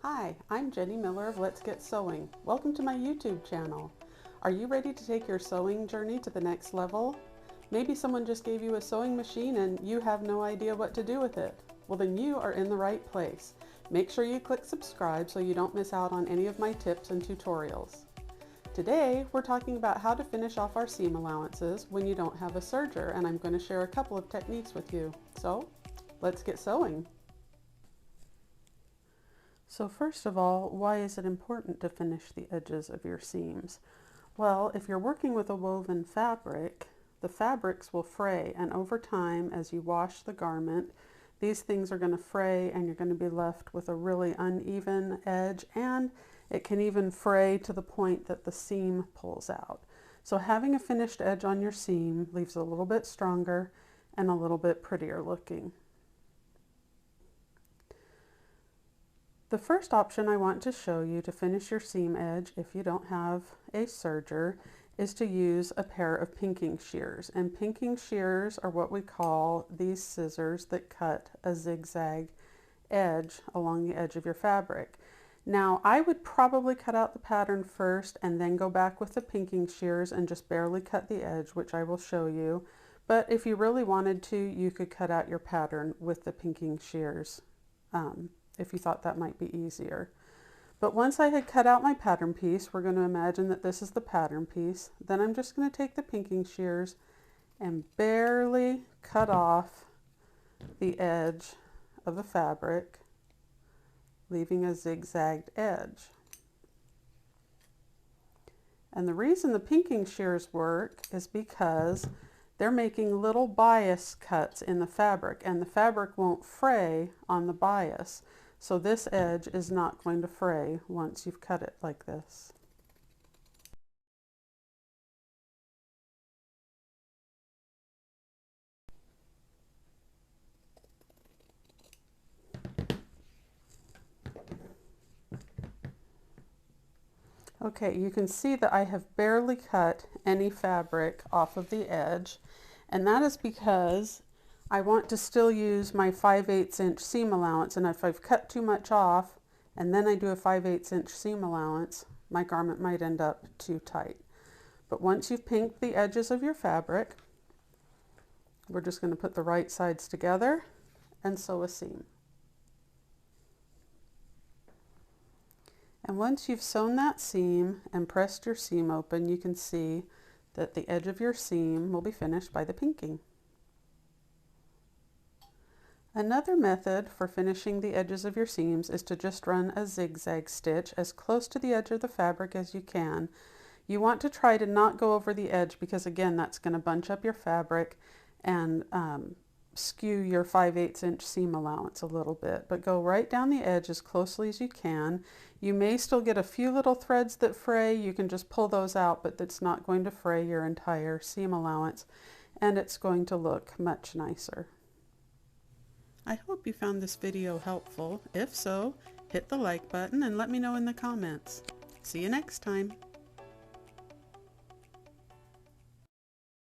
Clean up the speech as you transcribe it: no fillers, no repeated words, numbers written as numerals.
Hi, I'm Jenny Miller of Let's Get Sewing. Welcome to my YouTube channel. Are you ready to take your sewing journey to the next level? Maybe someone just gave you a sewing machine and you have no idea what to do with it. Well, then you are in the right place. Make sure you click subscribe so you don't miss out on any of my tips and tutorials. Today, we're talking about how to finish off our seam allowances when you don't have a serger, and I'm going to share a couple of techniques with you. So, let's get sewing. So first of all, why is it important to finish the edges of your seams? Well, if you're working with a woven fabric, the fabrics will fray, and over time, as you wash the garment, these things are going to fray and you're going to be left with a really uneven edge, and it can even fray to the point that the seam pulls out. So having a finished edge on your seam leaves it a little bit stronger and a little bit prettier looking. The first option I want to show you to finish your seam edge if you don't have a serger is to use a pair of pinking shears. And pinking shears are what we call these scissors that cut a zigzag edge along the edge of your fabric. Now, I would probably cut out the pattern first and then go back with the pinking shears and just barely cut the edge, which I will show you. But if you really wanted to, you could cut out your pattern with the pinking shears. If you thought that might be easier. But once I had cut out my pattern piece, we're going to imagine that this is the pattern piece. Then I'm just going to take the pinking shears and barely cut off the edge of the fabric, leaving a zigzagged edge. And the reason the pinking shears work is because they're making little bias cuts in the fabric, and the fabric won't fray on the bias. So this edge is not going to fray once you've cut it like this. Okay, you can see that I have barely cut any fabric off of the edge, and that is because I want to still use my 5/8 inch seam allowance, and if I've cut too much off and then I do a 5/8 inch seam allowance, my garment might end up too tight. But once you've pinked the edges of your fabric, we're just going to put the right sides together and sew a seam. And once you've sewn that seam and pressed your seam open, you can see that the edge of your seam will be finished by the pinking. Another method for finishing the edges of your seams is to just run a zigzag stitch as close to the edge of the fabric as you can. You want to try to not go over the edge because, again, that's going to bunch up your fabric and skew your 5/8 inch seam allowance a little bit, but go right down the edge as closely as you can. You may still get a few little threads that fray. You can just pull those out, but that's not going to fray your entire seam allowance, and it's going to look much nicer. I hope you found this video helpful. If so, hit the like button and let me know in the comments. See you next time.